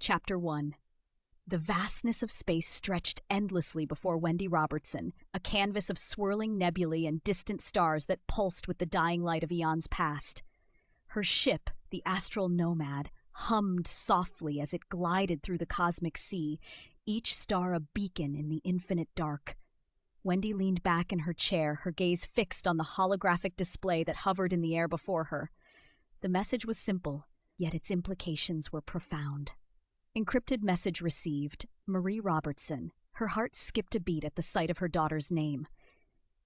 Chapter 1. The vastness of space stretched endlessly before Wendy Robertson, a canvas of swirling nebulae and distant stars that pulsed with the dying light of eons past. Her ship, the astral nomad, hummed softly as it glided through the cosmic sea, each star a beacon in the infinite dark. Wendy leaned back in her chair, her gaze fixed on the holographic display that hovered in the air before her. The message was simple, yet its implications were profound. Encrypted message received. Marie Robertson. Her heart skipped a beat at the sight of her daughter's name.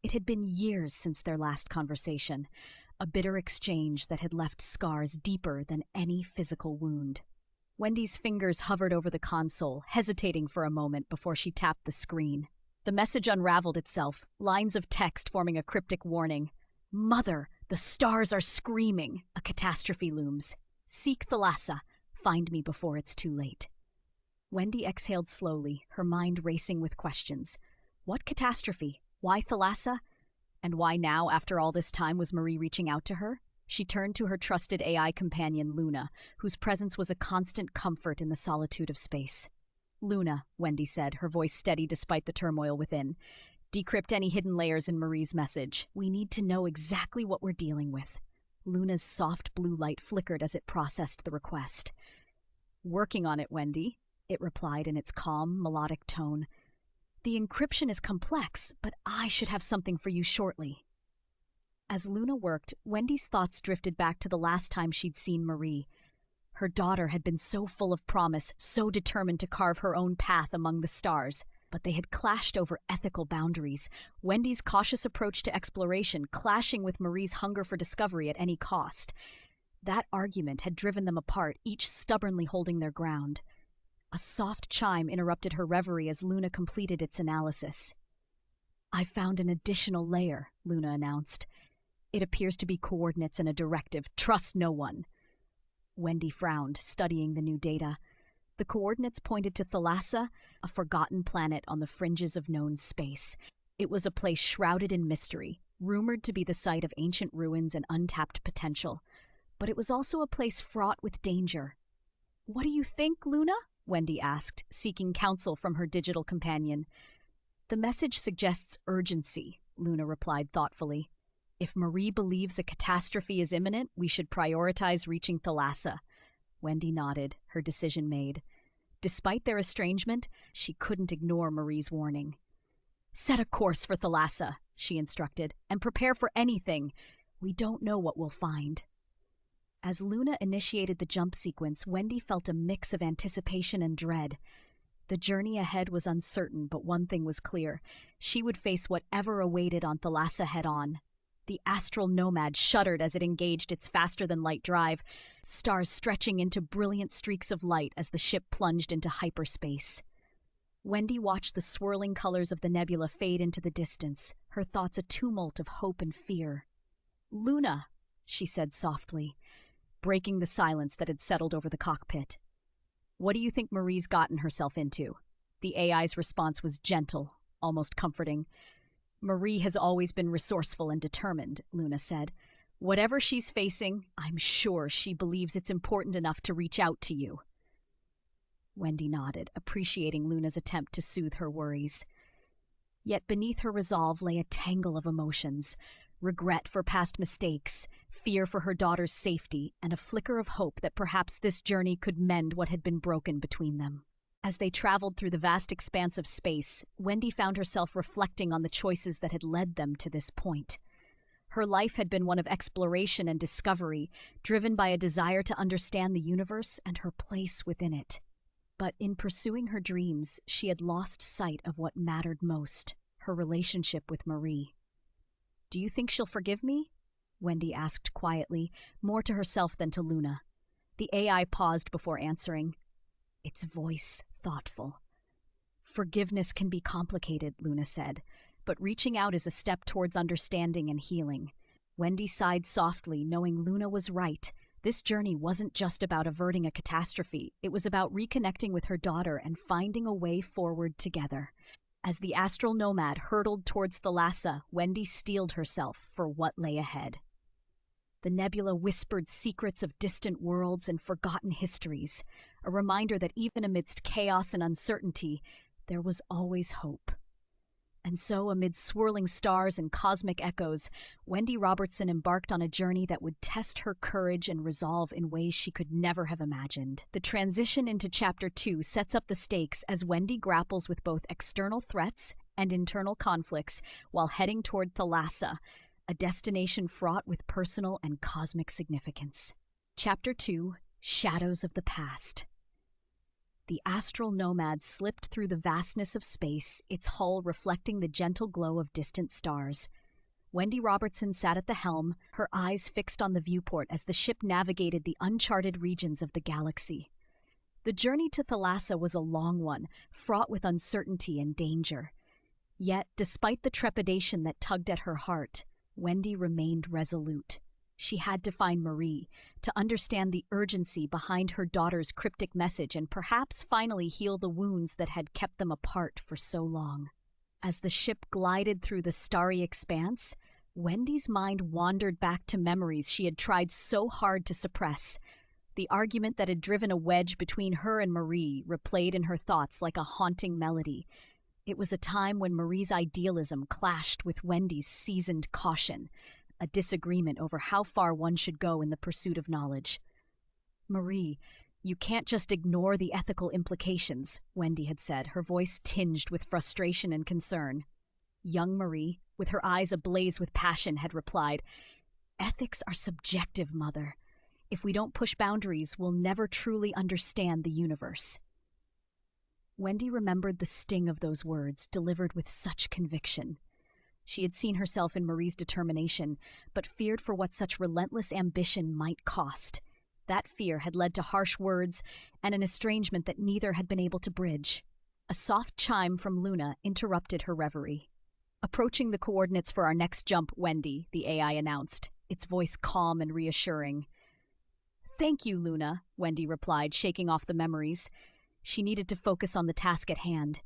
It had been years since their last conversation, a bitter exchange that had left scars deeper than any physical wound. Wendy's fingers hovered over the console, hesitating for a moment before she tapped the screen. The message unraveled itself, lines of text forming a cryptic warning. "Mother, the stars are screaming. A catastrophe looms. Seek Thalassa. Find me before it's too late." Wendy exhaled slowly, her mind racing with questions. What catastrophe? Why Thalassa? And why now, after all this time, was Marie reaching out to her? She turned to her trusted AI companion, Luna, whose presence was a constant comfort in the solitude of space. "Luna," Wendy said, her voice steady despite the turmoil within. "Decrypt any hidden layers in Marie's message. We need to know exactly what we're dealing with." Luna's soft blue light flickered as it processed the request. "Working on it, Wendy," it replied in its calm, melodic tone. "The encryption is complex, but I should have something for you shortly." As Luna worked, Wendy's thoughts drifted back to the last time she'd seen Marie. Her daughter had been so full of promise, so determined to carve her own path among the stars. But they had clashed over ethical boundaries, Wendy's cautious approach to exploration clashing with Marie's hunger for discovery at any cost. That argument had driven them apart, each stubbornly holding their ground. A soft chime interrupted her reverie as Luna completed its analysis. "I found an additional layer," Luna announced. "It appears to be coordinates and a directive. Trust no one." Wendy frowned, studying the new data. The coordinates pointed to Thalassa, a forgotten planet on the fringes of known space. It was a place shrouded in mystery, rumored to be the site of ancient ruins and untapped potential. But it was also a place fraught with danger. "What do you think, Luna?" Wendy asked, seeking counsel from her digital companion. "The message suggests urgency," Luna replied thoughtfully. "If Marie believes a catastrophe is imminent, we should prioritize reaching Thalassa." Wendy nodded, her decision made. Despite their estrangement, she couldn't ignore Marie's warning. "Set a course for Thalassa," she instructed, "and prepare for anything. We don't know what we'll find." As Luna initiated the jump sequence, Wendy felt a mix of anticipation and dread. The journey ahead was uncertain, but one thing was clear. She would face whatever awaited on Thalassa head-on. The astral nomad shuddered as it engaged its faster-than-light drive, stars stretching into brilliant streaks of light as the ship plunged into hyperspace. Wendy watched the swirling colors of the nebula fade into the distance, her thoughts a tumult of hope and fear. "Luna," she said softly, breaking the silence that had settled over the cockpit. "What do you think Marie's gotten herself into?" The AI's response was gentle, almost comforting. "Marie has always been resourceful and determined," Luna said. "Whatever she's facing, I'm sure she believes it's important enough to reach out to you." Wendy nodded, appreciating Luna's attempt to soothe her worries. Yet beneath her resolve lay a tangle of emotions: regret for past mistakes, fear for her daughter's safety, and a flicker of hope that perhaps this journey could mend what had been broken between them. As they traveled through the vast expanse of space, Wendy found herself reflecting on the choices that had led them to this point. Her life had been one of exploration and discovery, driven by a desire to understand the universe and her place within it. But in pursuing her dreams, she had lost sight of what mattered most: her relationship with Marie. "Do you think she'll forgive me?" Wendy asked quietly, more to herself than to Luna. The AI paused before answering, its voice thoughtful. "Forgiveness can be complicated," Luna said, "but reaching out is a step towards understanding and healing." Wendy sighed softly, knowing Luna was right. This journey wasn't just about averting a catastrophe. It was about reconnecting with her daughter and finding a way forward together. As the astral nomad hurtled towards Thalassa, Wendy steeled herself for what lay ahead. The nebula whispered secrets of distant worlds and forgotten histories. a reminder that even amidst chaos and uncertainty, there was always hope. And so, amid swirling stars and cosmic echoes, Wendy Robertson embarked on a journey that would test her courage and resolve in ways she could never have imagined. The transition into Chapter 2 sets up the stakes as Wendy grapples with both external threats and internal conflicts while heading toward Thalassa, a destination fraught with personal and cosmic significance. Chapter 2, Shadows of the Past. The astral nomad slipped through the vastness of space, its hull reflecting the gentle glow of distant stars. Wendy Robertson sat at the helm, her eyes fixed on the viewport as the ship navigated the uncharted regions of the galaxy. The journey to Thalassa was a long one, fraught with uncertainty and danger. Yet, despite the trepidation that tugged at her heart, Wendy remained resolute. She had to find Marie, to understand the urgency behind her daughter's cryptic message and perhaps finally heal the wounds that had kept them apart for so long. As the ship glided through the starry expanse, Wendy's mind wandered back to memories she had tried so hard to suppress. The argument that had driven a wedge between her and Marie replayed in her thoughts like a haunting melody. It was a time when Marie's idealism clashed with Wendy's seasoned caution, a disagreement over how far one should go in the pursuit of knowledge. "Marie, you can't just ignore the ethical implications," Wendy had said, her voice tinged with frustration and concern. Young Marie, with her eyes ablaze with passion, had replied, "Ethics are subjective, Mother. If we don't push boundaries, we'll never truly understand the universe." Wendy remembered the sting of those words, delivered with such conviction. She had seen herself in Marie's determination, but feared for what such relentless ambition might cost. That fear had led to harsh words and an estrangement that neither had been able to bridge. A soft chime from Luna interrupted her reverie. "Approaching the coordinates for our next jump, Wendy," the AI announced, its voice calm and reassuring. "Thank you, Luna," Wendy replied, shaking off the memories. She needed to focus on the task at hand.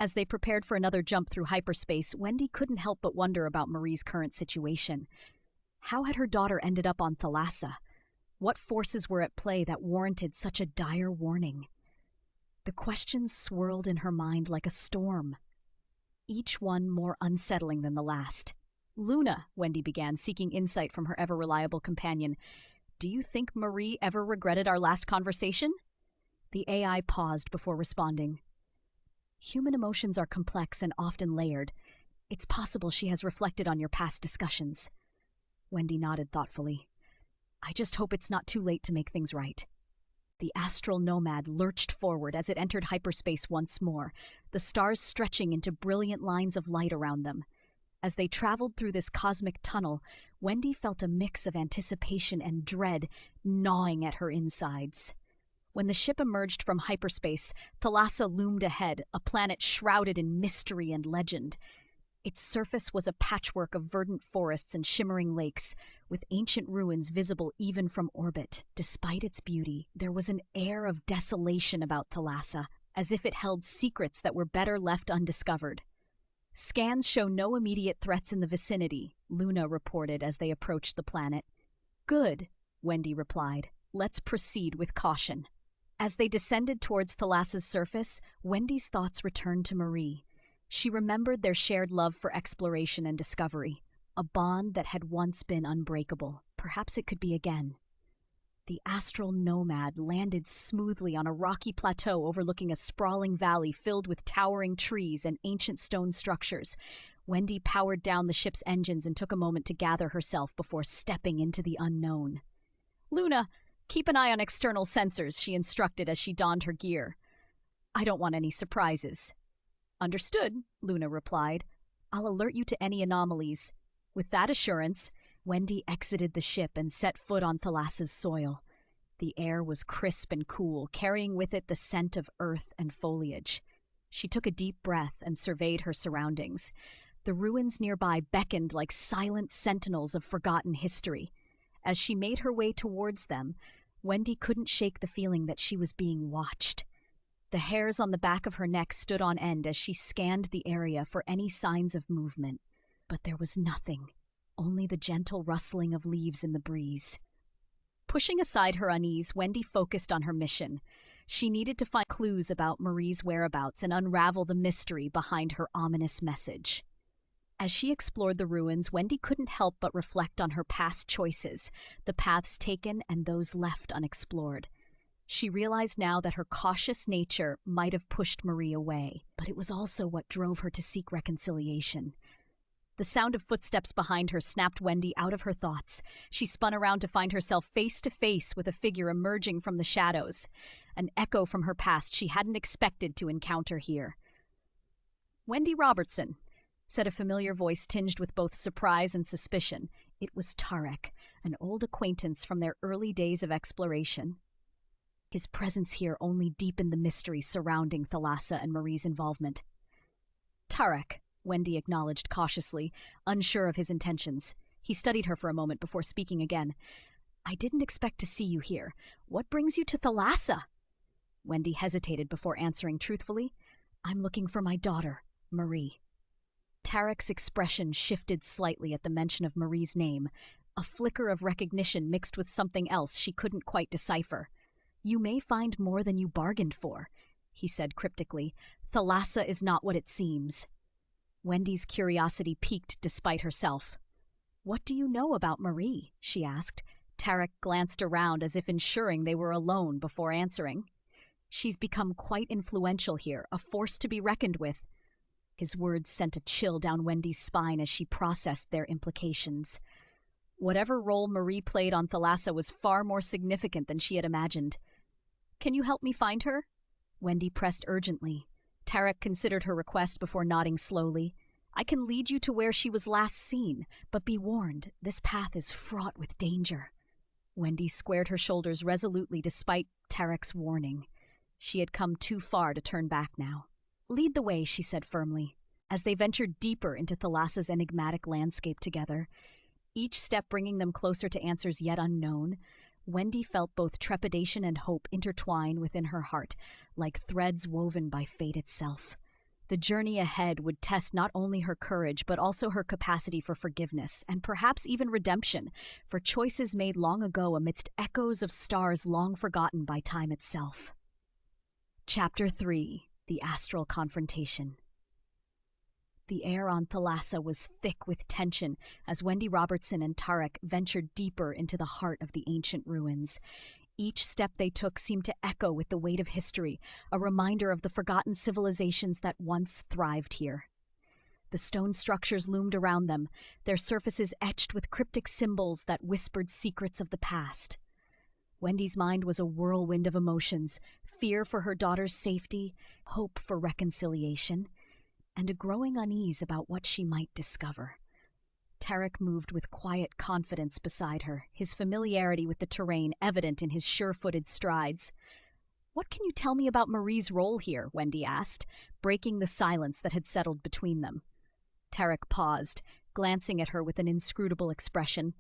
As they prepared for another jump through hyperspace, Wendy couldn't help but wonder about Marie's current situation. How had her daughter ended up on Thalassa? What forces were at play that warranted such a dire warning? The questions swirled in her mind like a storm, each one more unsettling than the last. "Luna," Wendy began, seeking insight from her ever-reliable companion, "do you think Marie ever regretted our last conversation?" The AI paused before responding. "Human emotions are complex and often layered. It's possible she has reflected on your past discussions." Wendy nodded thoughtfully. "I just hope it's not too late to make things right." The astral nomad lurched forward as it entered hyperspace once more, the stars stretching into brilliant lines of light around them. As they traveled through this cosmic tunnel, Wendy felt a mix of anticipation and dread gnawing at her insides. When the ship emerged from hyperspace, Thalassa loomed ahead, a planet shrouded in mystery and legend. Its surface was a patchwork of verdant forests and shimmering lakes, with ancient ruins visible even from orbit. Despite its beauty, there was an air of desolation about Thalassa, as if it held secrets that were better left undiscovered. "Scans show no immediate threats in the vicinity," Luna reported as they approached the planet. "Good," Wendy replied. "Let's proceed with caution." As they descended towards Thalassa's surface, Wendy's thoughts returned to Marie. She remembered their shared love for exploration and discovery, a bond that had once been unbreakable. Perhaps it could be again. The astral nomad landed smoothly on a rocky plateau overlooking a sprawling valley filled with towering trees and ancient stone structures. Wendy powered down the ship's engines and took a moment to gather herself before stepping into the unknown. "Luna, keep an eye on external sensors," she instructed as she donned her gear. "I don't want any surprises." "Understood," Luna replied. "I'll alert you to any anomalies." With that assurance, Wendy exited the ship and set foot on Thalassa's soil. The air was crisp and cool, carrying with it the scent of earth and foliage. She took a deep breath and surveyed her surroundings. The ruins nearby beckoned like silent sentinels of forgotten history. As she made her way towards them, Wendy couldn't shake the feeling that she was being watched. The hairs on the back of her neck stood on end as she scanned the area for any signs of movement. But there was nothing, only the gentle rustling of leaves in the breeze. Pushing aside her unease, Wendy focused on her mission. She needed to find clues about Marie's whereabouts and unravel the mystery behind her ominous message. As she explored the ruins, Wendy couldn't help but reflect on her past choices, the paths taken and those left unexplored. She realized now that her cautious nature might have pushed Marie away, but it was also what drove her to seek reconciliation. The sound of footsteps behind her snapped Wendy out of her thoughts. She spun around to find herself face to face with a figure emerging from the shadows, an echo from her past she hadn't expected to encounter here. "Wendy Robertson," said a familiar voice tinged with both surprise and suspicion. It was Tarek, an old acquaintance from their early days of exploration. His presence here only deepened the mystery surrounding Thalassa and Marie's involvement. "Tarek," Wendy acknowledged cautiously, unsure of his intentions. He studied her for a moment before speaking again. "I didn't expect to see you here. What brings you to Thalassa?" Wendy hesitated before answering truthfully. "I'm looking for my daughter, Marie." Tarek's expression shifted slightly at the mention of Marie's name, a flicker of recognition mixed with something else she couldn't quite decipher. "You may find more than you bargained for," he said cryptically. "Thalassa is not what it seems." Wendy's curiosity piqued despite herself. "What do you know about Marie?" she asked. Tarek glanced around as if ensuring they were alone before answering. "She's become quite influential here, a force to be reckoned with." His words sent a chill down Wendy's spine as she processed their implications. Whatever role Marie played on Thalassa was far more significant than she had imagined. "Can you help me find her?" Wendy pressed urgently. Tarek considered her request before nodding slowly. "I can lead you to where she was last seen, but be warned, this path is fraught with danger." Wendy squared her shoulders resolutely despite Tarek's warning. She had come too far to turn back now. "Lead the way," she said firmly. As they ventured deeper into Thalassa's enigmatic landscape together, each step bringing them closer to answers yet unknown, Wendy felt both trepidation and hope intertwine within her heart, like threads woven by fate itself. The journey ahead would test not only her courage, but also her capacity for forgiveness, and perhaps even redemption, for choices made long ago amidst echoes of stars long forgotten by time itself. Chapter 3. The Astral Confrontation. The air on Thalassa was thick with tension as Wendy Robertson and Tarek ventured deeper into the heart of the ancient ruins. Each step they took seemed to echo with the weight of history, a reminder of the forgotten civilizations that once thrived here. The stone structures loomed around them, their surfaces etched with cryptic symbols that whispered secrets of the past. Wendy's mind was a whirlwind of emotions, fear for her daughter's safety, hope for reconciliation, and a growing unease about what she might discover. Tarek moved with quiet confidence beside her, his familiarity with the terrain evident in his sure-footed strides. "What can you tell me about Marie's role here?" Wendy asked, breaking the silence that had settled between them. Tarek paused, glancing at her with an inscrutable expression.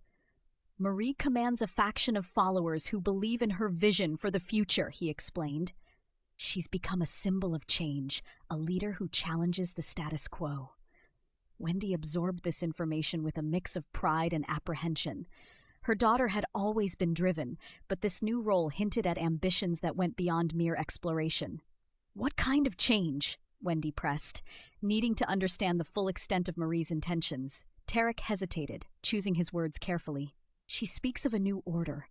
"Marie commands a faction of followers who believe in her vision for the future," he explained. "She's become a symbol of change, a leader who challenges the status quo." Wendy absorbed this information with a mix of pride and apprehension. Her daughter had always been driven, but this new role hinted at ambitions that went beyond mere exploration. "What kind of change?" Wendy pressed, needing to understand the full extent of Marie's intentions. Tarek hesitated, choosing his words carefully. "She speaks of a new order,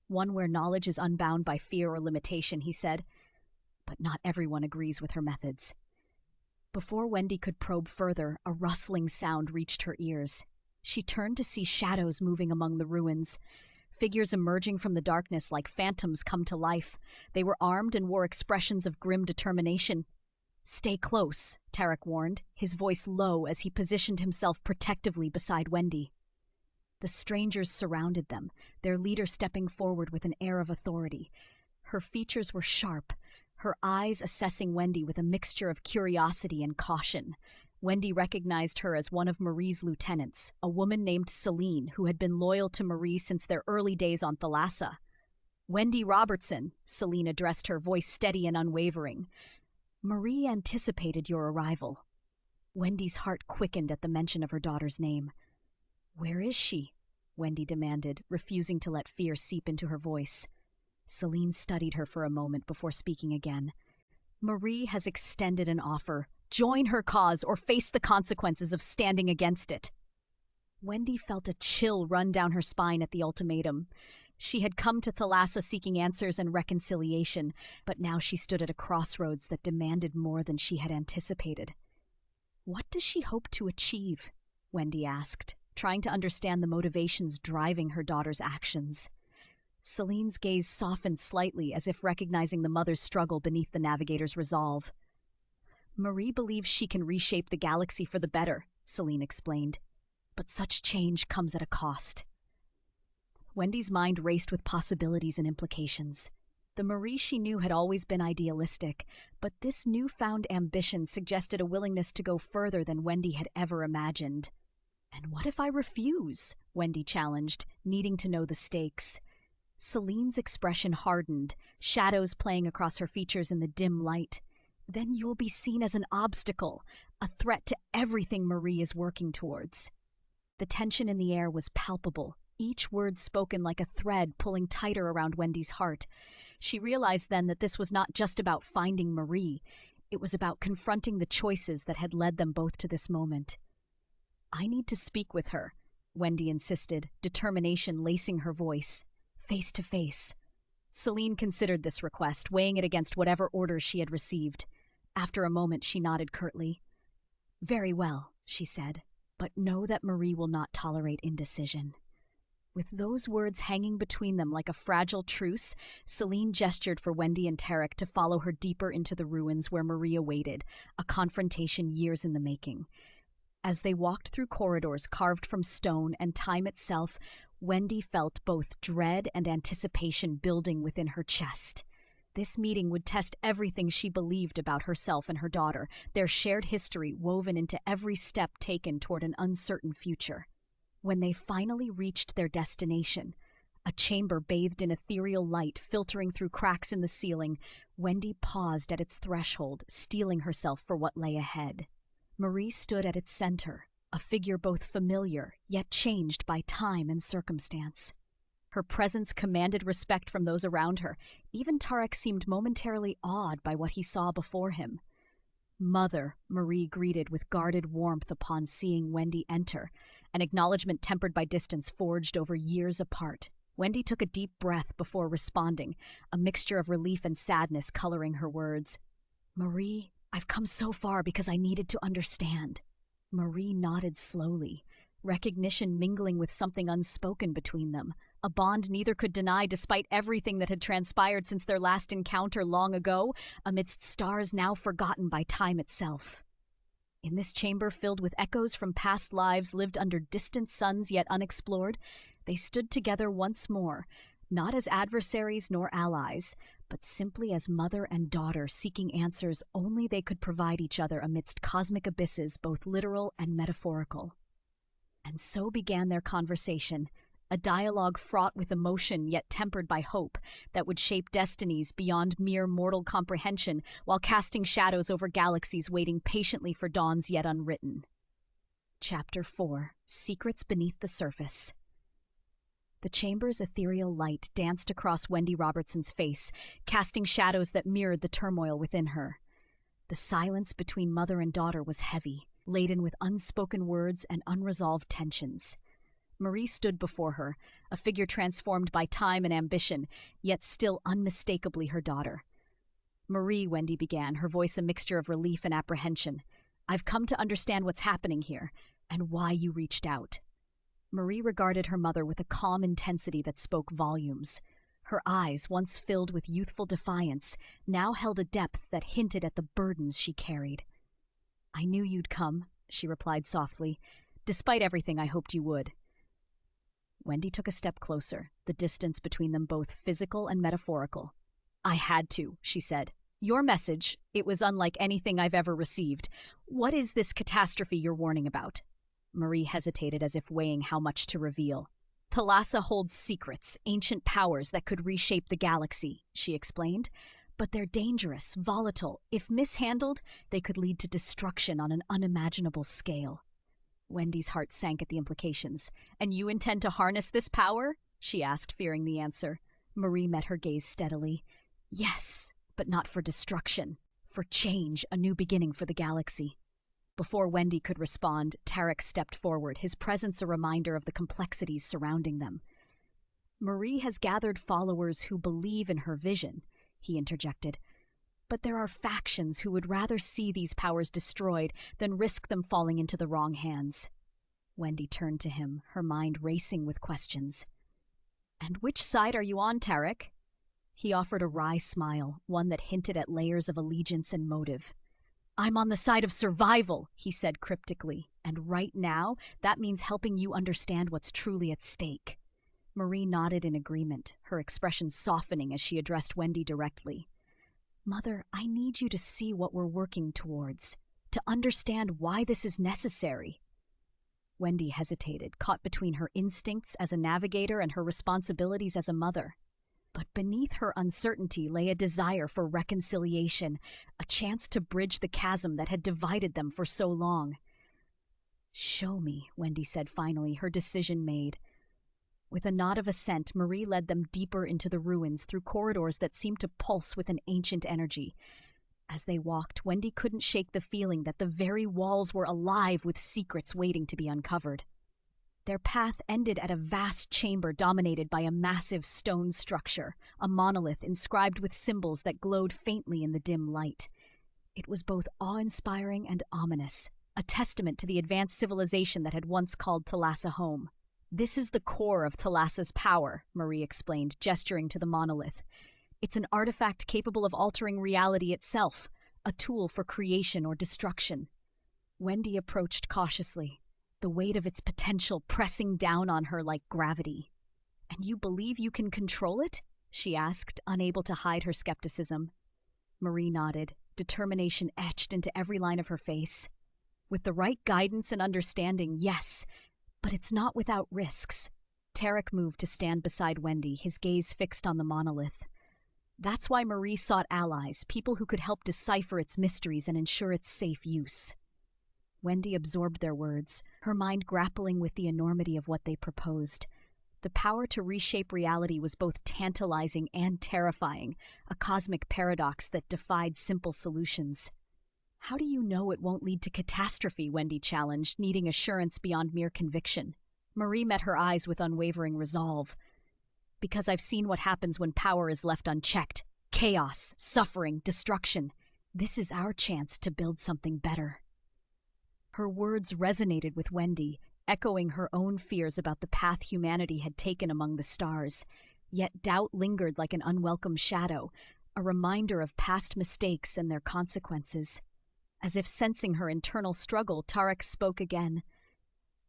one where knowledge is unbound by fear or limitation," he said. "But not everyone agrees with her methods." Before Wendy could probe further, a rustling sound reached her ears. She turned to see shadows moving among the ruins, figures emerging from the darkness like phantoms come to life. They were armed and wore expressions of grim determination. "Stay close," Tarek warned, his voice low as he positioned himself protectively beside Wendy. The strangers surrounded them, their leader stepping forward with an air of authority. Her features were sharp, her eyes assessing Wendy with a mixture of curiosity and caution. Wendy recognized her as one of Marie's lieutenants, a woman named Celine, who had been loyal to Marie since their early days on Thalassa. "Wendy Robertson," Celine addressed her, voice steady and unwavering. "Marie anticipated your arrival." Wendy's heart quickened at the mention of her daughter's name. "Where is she?" Wendy demanded, refusing to let fear seep into her voice. Celine studied her for a moment before speaking again. Marie has extended an offer. Join her cause or face the consequences of standing against it. Wendy felt a chill run down her spine at the ultimatum. She had come to Thalassa seeking answers and reconciliation, but now she stood at a crossroads that demanded more than she had anticipated. What does she hope to achieve? Wendy asked, trying to understand the motivations driving her daughter's actions. Celine's gaze softened slightly, as if recognizing the mother's struggle beneath the navigator's resolve. Marie believes she can reshape the galaxy for the better, Celine explained. But such change comes at a cost. Wendy's mind raced with possibilities and implications. The Marie she knew had always been idealistic, but this newfound ambition suggested a willingness to go further than Wendy had ever imagined. And what if I refuse? Wendy challenged, needing to know the stakes. Celine's expression hardened, shadows playing across her features in the dim light. Then you'll be seen as an obstacle, a threat to everything Marie is working towards. The tension in the air was palpable, each word spoken like a thread pulling tighter around Wendy's heart. She realized then that this was not just about finding Marie. It was about confronting the choices that had led them both to this moment. I need to speak with her, Wendy insisted, determination lacing her voice. Face to face. Celine considered this request, weighing it against whatever orders she had received. After a moment, she nodded curtly. Very well, she said, but know that Marie will not tolerate indecision. With those words hanging between them like a fragile truce, Celine gestured for Wendy and Tarek to follow her deeper into the ruins where Marie awaited, a confrontation years in the making. As they walked through corridors carved from stone and time itself, Wendy felt both dread and anticipation building within her chest. This meeting would test everything she believed about herself and her daughter, their shared history woven into every step taken toward an uncertain future. When they finally reached their destination, a chamber bathed in ethereal light filtering through cracks in the ceiling, Wendy paused at its threshold, steeling herself for what lay ahead. Marie stood at its center, a figure both familiar, yet changed by time and circumstance. Her presence commanded respect from those around her. Even Tarek seemed momentarily awed by what he saw before him. Mother, Marie greeted with guarded warmth upon seeing Wendy enter, an acknowledgement tempered by distance forged over years apart. Wendy took a deep breath before responding, a mixture of relief and sadness coloring her words. Marie, I've come so far because I needed to understand. Marie nodded slowly, recognition mingling with something unspoken between them, a bond neither could deny despite everything that had transpired since their last encounter long ago, amidst stars now forgotten by time itself. In this chamber filled with echoes from past lives lived under distant suns yet unexplored, they stood together once more, not as adversaries nor allies, but simply as mother and daughter seeking answers only they could provide each other amidst cosmic abysses both literal and metaphorical. And so began their conversation, a dialogue fraught with emotion yet tempered by hope that would shape destinies beyond mere mortal comprehension while casting shadows over galaxies waiting patiently for dawns yet unwritten. Chapter 4: Secrets Beneath the Surface. The chamber's ethereal light danced across Wendy Robertson's face, casting shadows that mirrored the turmoil within her. The silence between mother and daughter was heavy, laden with unspoken words and unresolved tensions. Marie stood before her, a figure transformed by time and ambition, yet still unmistakably her daughter. Marie, Wendy began, her voice a mixture of relief and apprehension. I've come to understand what's happening here, and why you reached out. Marie regarded her mother with a calm intensity that spoke volumes. Her eyes, once filled with youthful defiance, now held a depth that hinted at the burdens she carried. I knew you'd come, she replied softly. Despite everything, I hoped you would. Wendy took a step closer, the distance between them both physical and metaphorical. I had to, she said. Your message, it was unlike anything I've ever received. What is this catastrophe you're warning about? Marie hesitated as if weighing how much to reveal. Thalassa holds secrets, ancient powers that could reshape the galaxy, she explained. But they're dangerous, volatile. If mishandled, they could lead to destruction on an unimaginable scale. Wendy's heart sank at the implications. "And you intend to harness this power?" she asked, fearing the answer. Marie met her gaze steadily. "Yes, but not for destruction. For change, a new beginning for the galaxy." Before Wendy could respond, Tarek stepped forward, his presence a reminder of the complexities surrounding them. "Marie has gathered followers who believe in her vision," he interjected. "But there are factions who would rather see these powers destroyed than risk them falling into the wrong hands." Wendy turned to him, her mind racing with questions. "And which side are you on, Tarek?" He offered a wry smile, one that hinted at layers of allegiance and motive. "I'm on the side of survival," he said cryptically, "and right now, that means helping you understand what's truly at stake." Marie nodded in agreement, her expression softening as she addressed Wendy directly. "Mother, I need you to see what we're working towards, to understand why this is necessary." Wendy hesitated, caught between her instincts as a navigator and her responsibilities as a mother. But beneath her uncertainty lay a desire for reconciliation, a chance to bridge the chasm that had divided them for so long. "Show me," Wendy said finally, her decision made. With a nod of assent, Marie led them deeper into the ruins through corridors that seemed to pulse with an ancient energy. As they walked, Wendy couldn't shake the feeling that the very walls were alive with secrets waiting to be uncovered. Their path ended at a vast chamber dominated by a massive stone structure, a monolith inscribed with symbols that glowed faintly in the dim light. It was both awe-inspiring and ominous, a testament to the advanced civilization that had once called Thalassa home. "This is the core of Thalassa's power," Marie explained, gesturing to the monolith. "It's an artifact capable of altering reality itself, a tool for creation or destruction." Wendy approached cautiously, the weight of its potential pressing down on her like gravity. "And you believe you can control it?" she asked, unable to hide her skepticism. Marie nodded, determination etched into every line of her face. "With the right guidance and understanding, yes, but it's not without risks." Tarek moved to stand beside Wendy, his gaze fixed on the monolith. "That's why Marie sought allies, people who could help decipher its mysteries and ensure its safe use." Wendy absorbed their words, her mind grappling with the enormity of what they proposed. The power to reshape reality was both tantalizing and terrifying, a cosmic paradox that defied simple solutions. "How do you know it won't lead to catastrophe?" Wendy challenged, needing assurance beyond mere conviction. Marie met her eyes with unwavering resolve. "Because I've seen what happens when power is left unchecked. Chaos, suffering, destruction. This is our chance to build something better." Her words resonated with Wendy, echoing her own fears about the path humanity had taken among the stars. Yet doubt lingered like an unwelcome shadow, a reminder of past mistakes and their consequences. As if sensing her internal struggle, Tarek spoke again.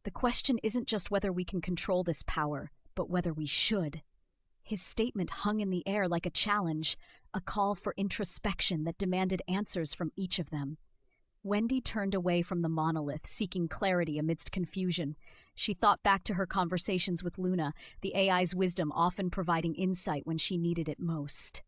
"The question isn't just whether we can control this power, but whether we should." His statement hung in the air like a challenge, a call for introspection that demanded answers from each of them. Wendy turned away from the monolith, seeking clarity amidst confusion. She thought back to her conversations with Luna, the AI's wisdom often providing insight when she needed it most.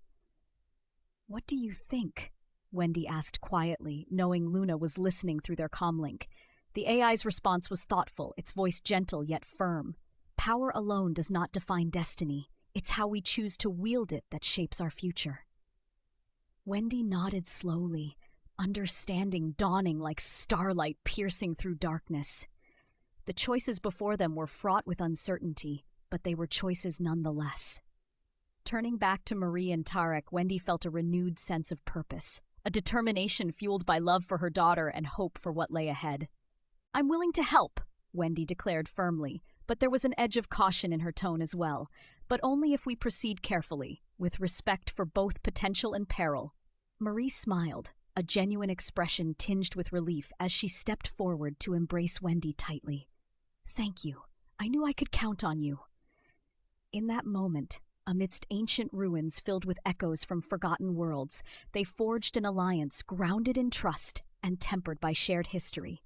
"What do you think?" Wendy asked quietly, knowing Luna was listening through their comlink. The AI's response was thoughtful, its voice gentle yet firm. "Power alone does not define destiny. It's how we choose to wield it that shapes our future." Wendy nodded slowly, understanding dawning like starlight piercing through darkness. The choices before them were fraught with uncertainty, but they were choices nonetheless. Turning back to Marie and Tarek, Wendy felt a renewed sense of purpose, a determination fueled by love for her daughter and hope for what lay ahead. "I'm willing to help," Wendy declared firmly, but there was an edge of caution in her tone as well. "But only if we proceed carefully, with respect for both potential and peril." Marie smiled, a genuine expression tinged with relief as she stepped forward to embrace Wendy tightly. "Thank you. I knew I could count on you." In that moment, amidst ancient ruins filled with echoes from forgotten worlds, they forged an alliance grounded in trust and tempered by shared history.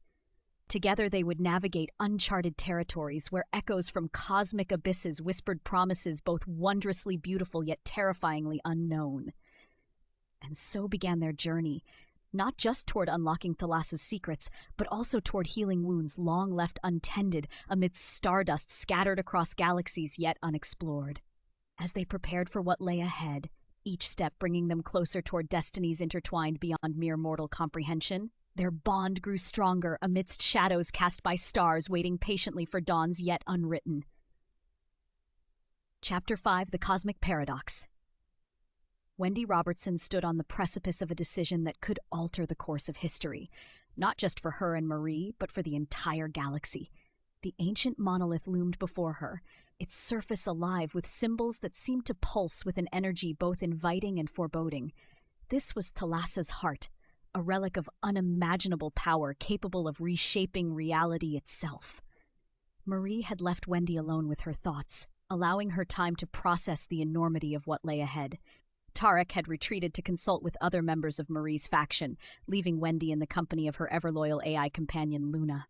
Together they would navigate uncharted territories where echoes from cosmic abysses whispered promises both wondrously beautiful yet terrifyingly unknown. And so began their journey, not just toward unlocking Thalassa's secrets, but also toward healing wounds long left untended amidst stardust scattered across galaxies yet unexplored. As they prepared for what lay ahead, each step bringing them closer toward destinies intertwined beyond mere mortal comprehension, their bond grew stronger amidst shadows cast by stars waiting patiently for dawns yet unwritten. Chapter 5: The Cosmic Paradox. Wendy Robertson stood on the precipice of a decision that could alter the course of history, not just for her and Marie, but for the entire galaxy. The ancient monolith loomed before her, its surface alive with symbols that seemed to pulse with an energy both inviting and foreboding. This was Thalassa's heart, a relic of unimaginable power capable of reshaping reality itself. Marie had left Wendy alone with her thoughts, allowing her time to process the enormity of what lay ahead. Tarek had retreated to consult with other members of Marie's faction, leaving Wendy in the company of her ever-loyal AI companion Luna.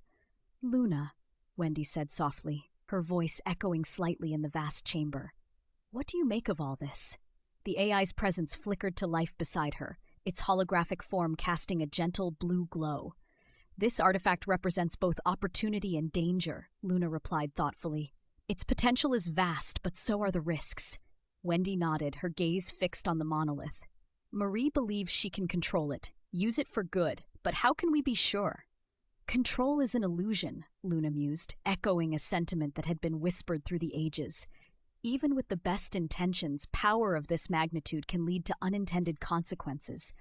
"Luna," Wendy said softly, her voice echoing slightly in the vast chamber. "What do you make of all this?" The AI's presence flickered to life beside her, its holographic form casting a gentle blue glow. "This artifact represents both opportunity and danger," Luna replied thoughtfully. "Its potential is vast, but so are the risks." Wendy nodded, her gaze fixed on the monolith. "Marie believes she can control it, use it for good, but how can we be sure?" "Control is an illusion," Luna mused, echoing a sentiment that had been whispered through the ages. "Even with the best intentions, power of this magnitude can lead to unintended consequences."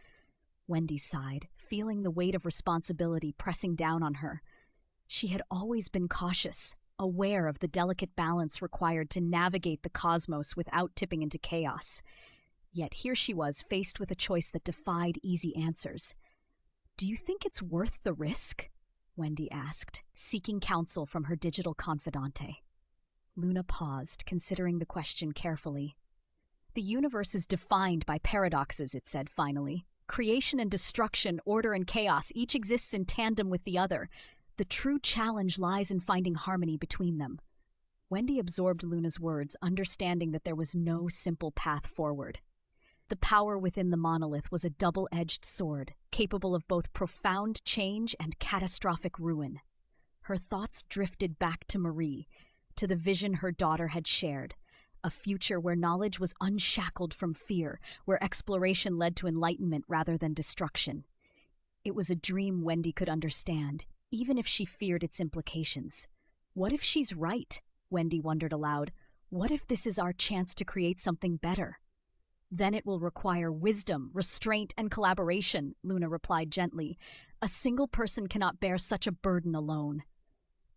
Wendy sighed, feeling the weight of responsibility pressing down on her. She had always been cautious, aware of the delicate balance required to navigate the cosmos without tipping into chaos. Yet here she was, faced with a choice that defied easy answers. "Do you think it's worth the risk?" Wendy asked, seeking counsel from her digital confidante. Luna paused, considering the question carefully. "The universe is defined by paradoxes," it said finally. "Creation and destruction, order and chaos, each exists in tandem with the other. The true challenge lies in finding harmony between them." Wendy absorbed Luna's words, understanding that there was no simple path forward. The power within the monolith was a double-edged sword, capable of both profound change and catastrophic ruin. Her thoughts drifted back to Marie, to the vision her daughter had shared, a future where knowledge was unshackled from fear, where exploration led to enlightenment rather than destruction. It was a dream Wendy could understand, even if she feared its implications. What if she's right? Wendy wondered aloud. What if this is our chance to create something better? Then it will require wisdom, restraint, and collaboration, Luna replied gently. A single person cannot bear such a burden alone.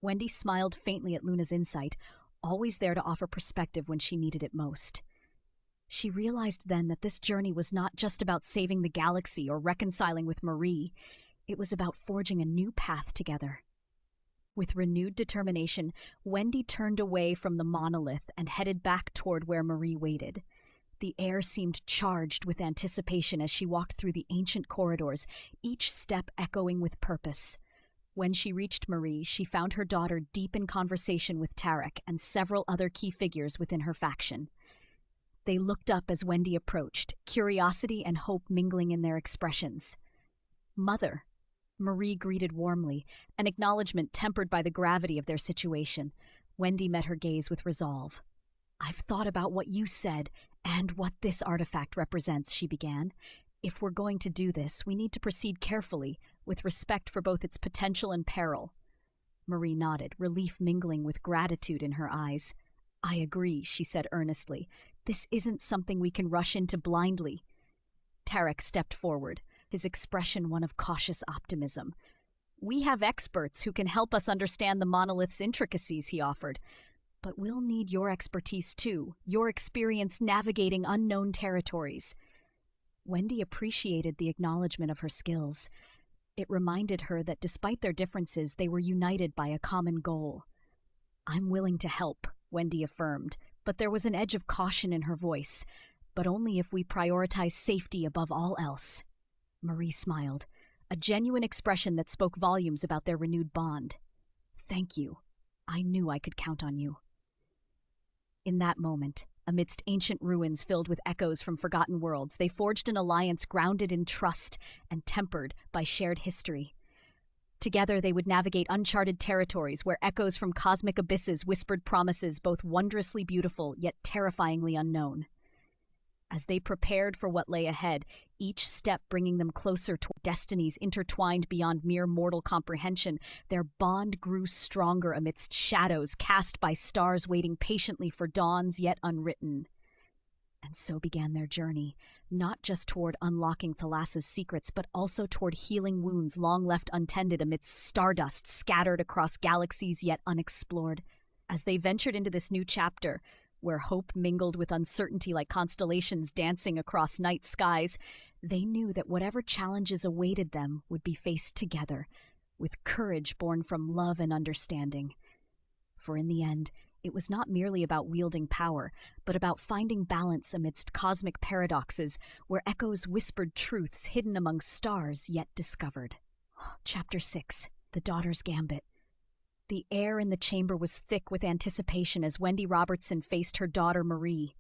Wendy smiled faintly at Luna's insight, always there to offer perspective when she needed it most. She realized then that this journey was not just about saving the galaxy or reconciling with Marie. It was about forging a new path together. With renewed determination, Wendy turned away from the monolith and headed back toward where Marie waited. The air seemed charged with anticipation as she walked through the ancient corridors, each step echoing with purpose. When she reached Marie, she found her daughter deep in conversation with Tarek and several other key figures within her faction. They looked up as Wendy approached, curiosity and hope mingling in their expressions. "Mother," Marie greeted warmly, an acknowledgement tempered by the gravity of their situation. Wendy met her gaze with resolve. "I've thought about what you said and what this artifact represents," she began. "If we're going to do this, we need to proceed carefully, with respect for both its potential and peril." Marie nodded, relief mingling with gratitude in her eyes. "I agree," she said earnestly. "This isn't something we can rush into blindly." Tarek stepped forward, his expression one of cautious optimism. "We have experts who can help us understand the monolith's intricacies," he offered. "But we'll need your expertise too, your experience navigating unknown territories." Wendy appreciated the acknowledgement of her skills. It reminded her that despite their differences, they were united by a common goal. "I'm willing to help," Wendy affirmed, but there was an edge of caution in her voice. "But only if we prioritize safety above all else." Marie smiled, a genuine expression that spoke volumes about their renewed bond. "Thank you. I knew I could count on you." In that moment, Amidst ancient ruins filled with echoes from forgotten worlds, they forged an alliance grounded in trust and tempered by shared history. Together they would navigate uncharted territories where echoes from cosmic abysses whispered promises both wondrously beautiful yet terrifyingly unknown. As they prepared for what lay ahead, each step bringing them closer to destinies intertwined beyond mere mortal comprehension, their bond grew stronger amidst shadows cast by stars waiting patiently for dawns yet unwritten. And so began their journey, not just toward unlocking Thalassa's secrets, but also toward healing wounds long left untended amidst stardust scattered across galaxies yet unexplored. As they ventured into this new chapter, where hope mingled with uncertainty like constellations dancing across night skies, they knew that whatever challenges awaited them would be faced together, with courage born from love and understanding. For in the end, it was not merely about wielding power, but about finding balance amidst cosmic paradoxes, where echoes whispered truths hidden among stars yet discovered. Chapter 6. The Daughter's Gambit. The air in the chamber was thick with anticipation as Wendy Robertson faced her daughter Marie.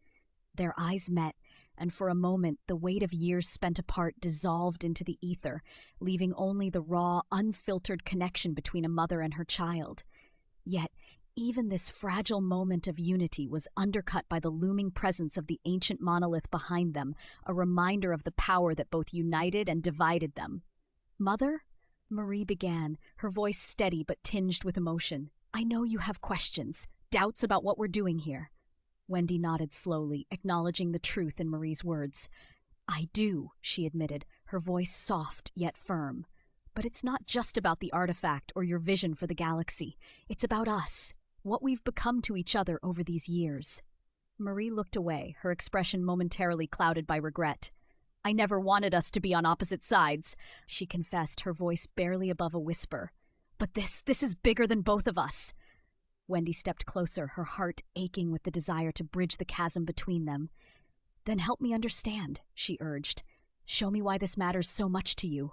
Their eyes met, and for a moment the weight of years spent apart dissolved into the ether, leaving only the raw, unfiltered connection between a mother and her child. Yet, even this fragile moment of unity was undercut by the looming presence of the ancient monolith behind them, a reminder of the power that both united and divided them. "Mother?" Marie began, her voice steady but tinged with emotion. "I know you have questions, doubts about what we're doing here." Wendy nodded slowly, acknowledging the truth in Marie's words. "I do," she admitted, her voice soft yet firm. "But it's not just about the artifact or your vision for the galaxy. It's about us, what we've become to each other over these years." Marie looked away, her expression momentarily clouded by regret. "I never wanted us to be on opposite sides," she confessed, her voice barely above a whisper. "But this is bigger than both of us." Wendy stepped closer, her heart aching with the desire to bridge the chasm between them. "Then help me understand," she urged. "Show me why this matters so much to you."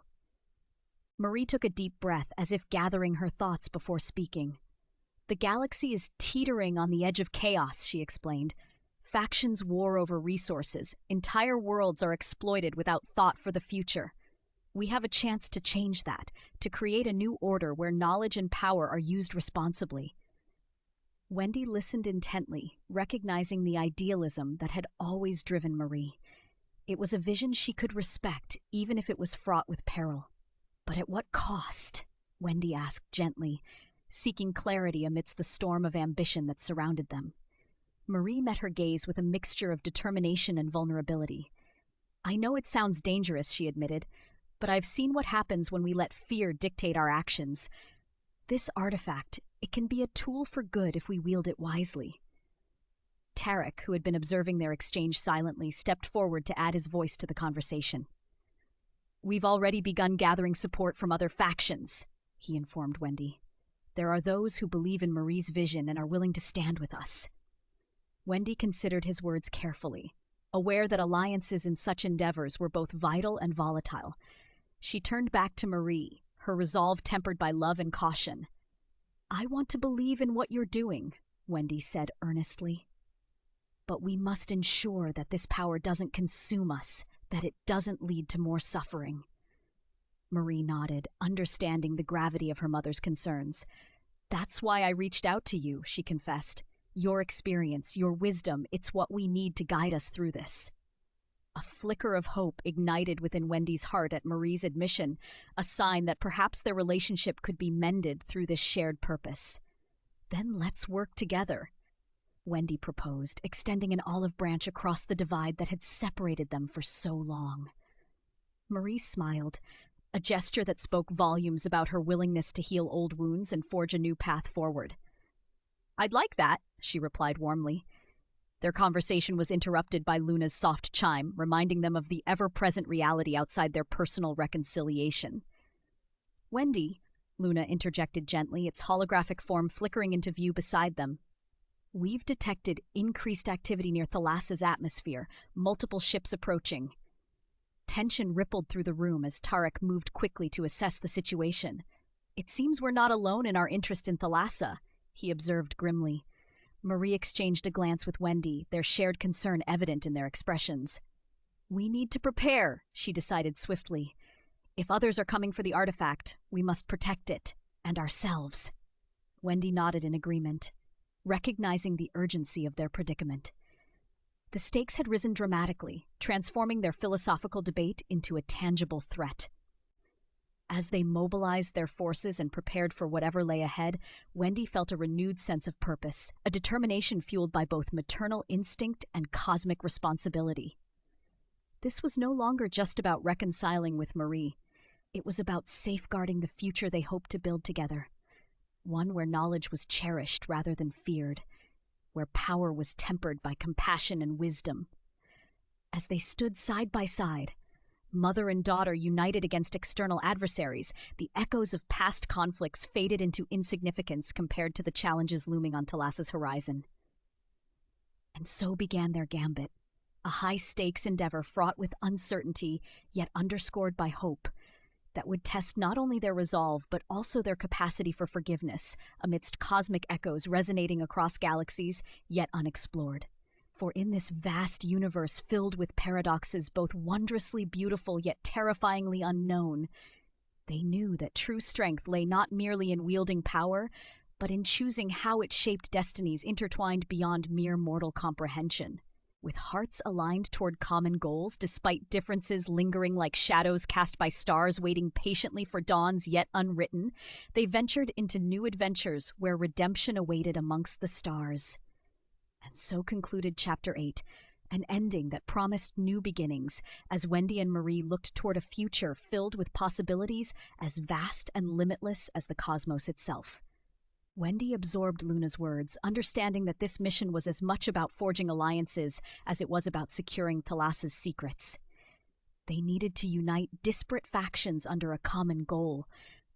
Marie took a deep breath, as if gathering her thoughts before speaking. "The galaxy is teetering on the edge of chaos," she explained. "Factions war over resources. Entire worlds are exploited without thought for the future. We have a chance to change that, to create a new order where knowledge and power are used responsibly." Wendy listened intently, recognizing the idealism that had always driven Marie. It was a vision she could respect, even if it was fraught with peril. "But at what cost?" Wendy asked gently, seeking clarity amidst the storm of ambition that surrounded them. Marie met her gaze with a mixture of determination and vulnerability. "I know it sounds dangerous," she admitted, "but I've seen what happens when we let fear dictate our actions. This artifact, it can be a tool for good if we wield it wisely." Tarek, who had been observing their exchange silently, stepped forward to add his voice to the conversation. "We've already begun gathering support from other factions," he informed Wendy. "There are those who believe in Marie's vision and are willing to stand with us." Wendy considered his words carefully, aware that alliances in such endeavors were both vital and volatile. She turned back to Marie, her resolve tempered by love and caution. "I want to believe in what you're doing," Wendy said earnestly. "But we must ensure that this power doesn't consume us, that it doesn't lead to more suffering." Marie nodded, understanding the gravity of her mother's concerns. "That's why I reached out to you," she confessed. "Your experience, your wisdom, it's what we need to guide us through this." A flicker of hope ignited within Wendy's heart at Marie's admission, a sign that perhaps their relationship could be mended through this shared purpose. "Then let's work together," Wendy proposed, extending an olive branch across the divide that had separated them for so long. Marie smiled, a gesture that spoke volumes about her willingness to heal old wounds and forge a new path forward. "I'd like that," she replied warmly. Their conversation was interrupted by Luna's soft chime, reminding them of the ever-present reality outside their personal reconciliation. "Wendy," Luna interjected gently, its holographic form flickering into view beside them. "We've detected increased activity near Thalassa's atmosphere, multiple ships approaching." Tension rippled through the room as Tarek moved quickly to assess the situation. "It seems we're not alone in our interest in Thalassa," he observed grimly. Marie exchanged a glance with Wendy, their shared concern evident in their expressions. "We need to prepare," she decided swiftly. "If others are coming for the artifact, we must protect it, and ourselves." Wendy nodded in agreement, recognizing the urgency of their predicament. The stakes had risen dramatically, transforming their philosophical debate into a tangible threat. As they mobilized their forces and prepared for whatever lay ahead, Wendy felt a renewed sense of purpose, a determination fueled by both maternal instinct and cosmic responsibility. This was no longer just about reconciling with Marie. It was about safeguarding the future they hoped to build together. One where knowledge was cherished rather than feared, where power was tempered by compassion and wisdom. As they stood side by side, mother and daughter united against external adversaries, the echoes of past conflicts faded into insignificance compared to the challenges looming on Thalassa's horizon. And so began their gambit, a high-stakes endeavor fraught with uncertainty, yet underscored by hope, that would test not only their resolve but also their capacity for forgiveness amidst cosmic echoes resonating across galaxies, yet unexplored. For in this vast universe filled with paradoxes both wondrously beautiful yet terrifyingly unknown, they knew that true strength lay not merely in wielding power, but in choosing how it shaped destinies intertwined beyond mere mortal comprehension. With hearts aligned toward common goals, despite differences lingering like shadows cast by stars waiting patiently for dawns yet unwritten, they ventured into new adventures where redemption awaited amongst the stars. And so concluded Chapter 8, an ending that promised new beginnings as Wendy and Marie looked toward a future filled with possibilities as vast and limitless as the cosmos itself. Wendy absorbed Luna's words, understanding that this mission was as much about forging alliances as it was about securing Thalassa's secrets. They needed to unite disparate factions under a common goal,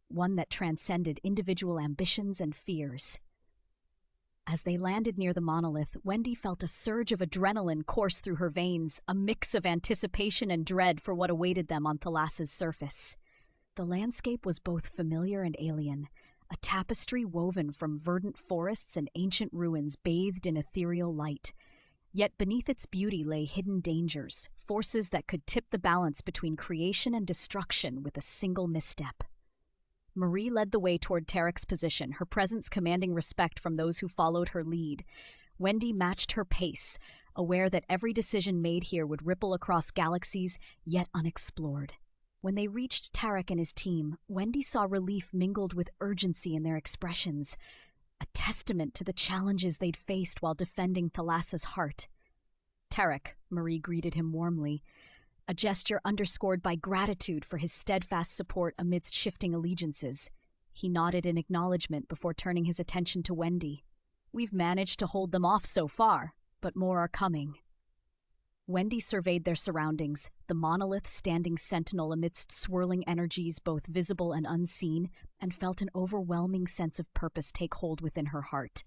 one that transcended individual ambitions and fears. As they landed near the monolith, Wendy felt a surge of adrenaline course through her veins, a mix of anticipation and dread for what awaited them on Thalassa's surface. The landscape was both familiar and alien, a tapestry woven from verdant forests and ancient ruins bathed in ethereal light. Yet beneath its beauty lay hidden dangers, forces that could tip the balance between creation and destruction with a single misstep. Marie led the way toward Tarek's position, her presence commanding respect from those who followed her lead. Wendy matched her pace, aware that every decision made here would ripple across galaxies yet unexplored. When they reached Tarek and his team, Wendy saw relief mingled with urgency in their expressions, a testament to the challenges they'd faced while defending Thalassa's heart. "Tarek," Marie greeted him warmly, a gesture underscored by gratitude for his steadfast support amidst shifting allegiances. He nodded in acknowledgement before turning his attention to Wendy. "We've managed to hold them off so far, but more are coming." Wendy surveyed their surroundings, the monolith standing sentinel amidst swirling energies both visible and unseen, and felt an overwhelming sense of purpose take hold within her heart.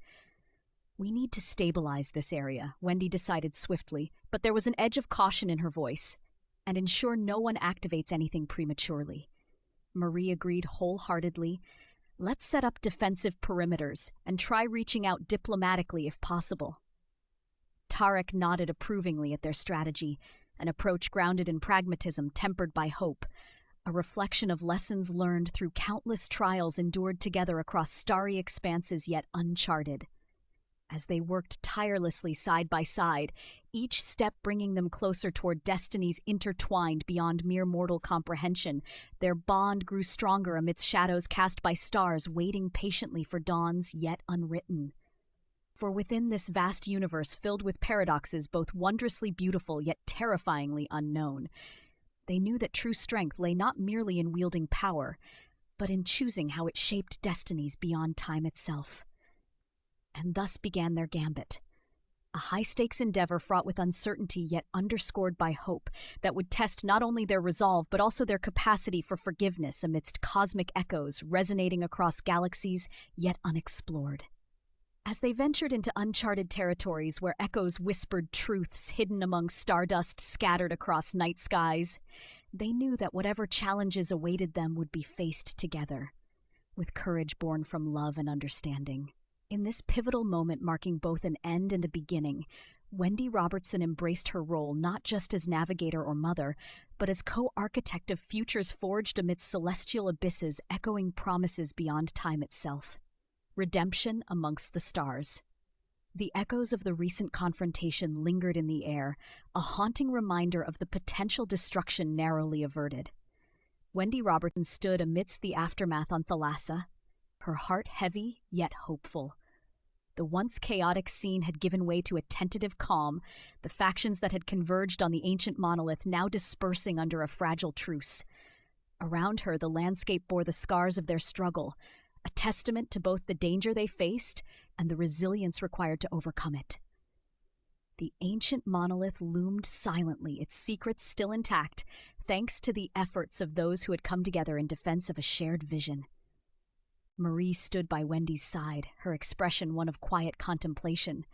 "We need to stabilize this area," Wendy decided swiftly, but there was an edge of caution in her voice, "and ensure no one activates anything prematurely." Marie agreed wholeheartedly. "Let's set up defensive perimeters and try reaching out diplomatically if possible." Tarek nodded approvingly at their strategy, an approach grounded in pragmatism tempered by hope, a reflection of lessons learned through countless trials endured together across starry expanses yet uncharted. As they worked tirelessly side by side, each step bringing them closer toward destinies intertwined beyond mere mortal comprehension, their bond grew stronger amidst shadows cast by stars waiting patiently for dawns yet unwritten. For within this vast universe filled with paradoxes both wondrously beautiful yet terrifyingly unknown, they knew that true strength lay not merely in wielding power, but in choosing how it shaped destinies beyond time itself. And thus began their gambit, a high-stakes endeavor fraught with uncertainty yet underscored by hope that would test not only their resolve but also their capacity for forgiveness amidst cosmic echoes resonating across galaxies yet unexplored. As they ventured into uncharted territories where echoes whispered truths hidden among stardust scattered across night skies, they knew that whatever challenges awaited them would be faced together, with courage born from love and understanding. In this pivotal moment marking both an end and a beginning, Wendy Robertson embraced her role not just as navigator or mother, but as co-architect of futures forged amidst celestial abysses echoing promises beyond time itself. Redemption amongst the stars. The echoes of the recent confrontation lingered in the air, a haunting reminder of the potential destruction narrowly averted. Wendy Robertson stood amidst the aftermath on Thalassa, her heart heavy yet hopeful. The once chaotic scene had given way to a tentative calm, the factions that had converged on the ancient monolith now dispersing under a fragile truce. Around her, the landscape bore the scars of their struggle, a testament to both the danger they faced and the resilience required to overcome it. The ancient monolith loomed silently, its secrets still intact, thanks to the efforts of those who had come together in defense of a shared vision. Marie stood by Wendy's side, her expression one of quiet contemplation.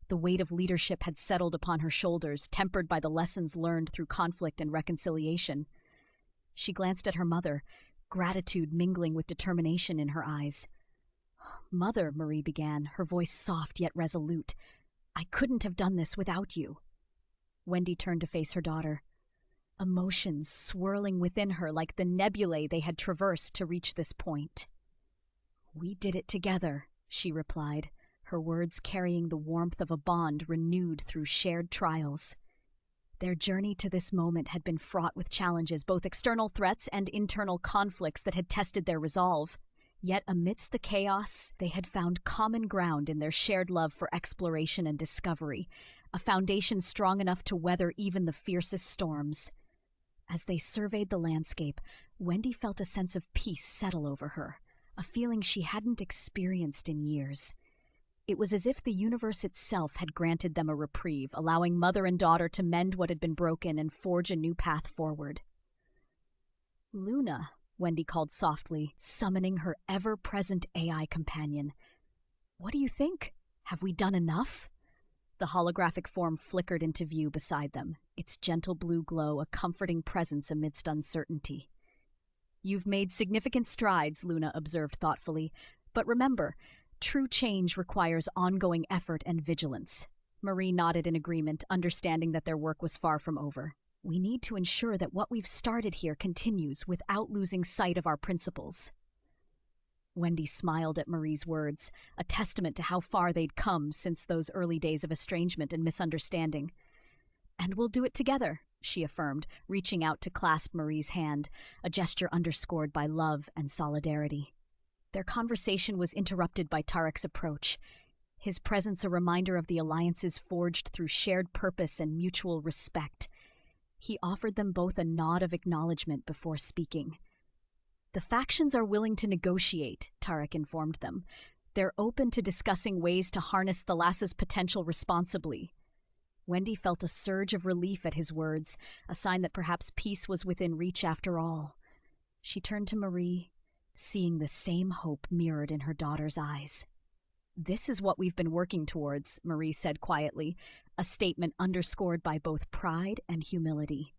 The weight of leadership had settled upon her shoulders, tempered by the lessons learned through conflict and reconciliation. She glanced at her mother, gratitude mingling with determination in her eyes. "Mother," Marie began, her voice soft yet resolute, "I couldn't have done this without you." Wendy turned to face her daughter, emotions swirling within her like the nebulae they had traversed to reach this point. "We did it together," she replied, her words carrying the warmth of a bond renewed through shared trials. Their journey to this moment had been fraught with challenges, both external threats and internal conflicts that had tested their resolve. Yet amidst the chaos, they had found common ground in their shared love for exploration and discovery, a foundation strong enough to weather even the fiercest storms. As they surveyed the landscape, Wendy felt a sense of peace settle over her, a feeling she hadn't experienced in years. It was as if the universe itself had granted them a reprieve, allowing mother and daughter to mend what had been broken and forge a new path forward. "Luna," Wendy called softly, summoning her ever-present AI companion. "What do you think? Have we done enough?" The holographic form flickered into view beside them, its gentle blue glow a comforting presence amidst uncertainty. "You've made significant strides," Luna observed thoughtfully. "But remember, true change requires ongoing effort and vigilance." Marie nodded in agreement, understanding that their work was far from over. "We need to ensure that what we've started here continues without losing sight of our principles." Wendy smiled at Marie's words, a testament to how far they'd come since those early days of estrangement and misunderstanding. "And we'll do it together," she affirmed, reaching out to clasp Marie's hand, a gesture underscored by love and solidarity. Their conversation was interrupted by Tarek's approach, his presence a reminder of the alliances forged through shared purpose and mutual respect. He offered them both a nod of acknowledgement before speaking. "The factions are willing to negotiate," Tarek informed them. "They're open to discussing ways to harness Thalassa's potential responsibly." Wendy felt a surge of relief at his words, a sign that perhaps peace was within reach after all. She turned to Marie, seeing the same hope mirrored in her daughter's eyes. "This is what we've been working towards," Marie said quietly, a statement underscored by both pride and humility.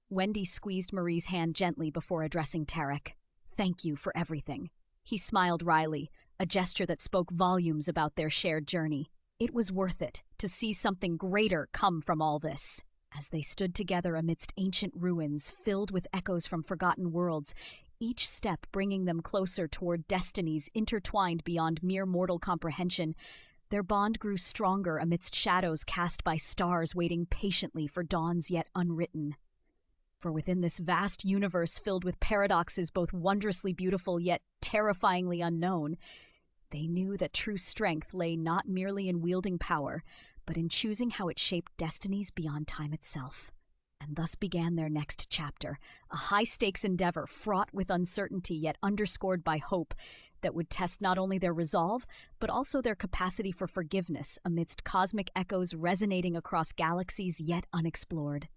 Wendy squeezed Marie's hand gently before addressing Tarek. "Thank you for everything." He smiled wryly, a gesture that spoke volumes about their shared journey. It was worth it to see something greater come from all this. As they stood together amidst ancient ruins filled with echoes from forgotten worlds, each step bringing them closer toward destinies intertwined beyond mere mortal comprehension, their bond grew stronger amidst shadows cast by stars waiting patiently for dawns yet unwritten. For within this vast universe filled with paradoxes both wondrously beautiful yet terrifyingly unknown, they knew that true strength lay not merely in wielding power, but in choosing how it shaped destinies beyond time itself. And thus began their next chapter, a high-stakes endeavor fraught with uncertainty yet underscored by hope that would test not only their resolve, but also their capacity for forgiveness amidst cosmic echoes resonating across galaxies yet unexplored.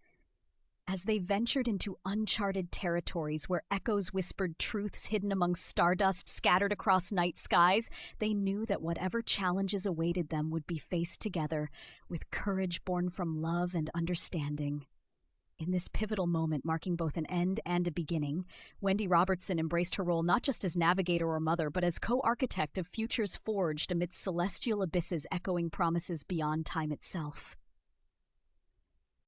As they ventured into uncharted territories where echoes whispered truths hidden among stardust scattered across night skies, they knew that whatever challenges awaited them would be faced together with courage born from love and understanding. In this pivotal moment marking both an end and a beginning, Wendy Robertson embraced her role not just as navigator or mother, but as co-architect of futures forged amidst celestial abysses echoing promises beyond time itself.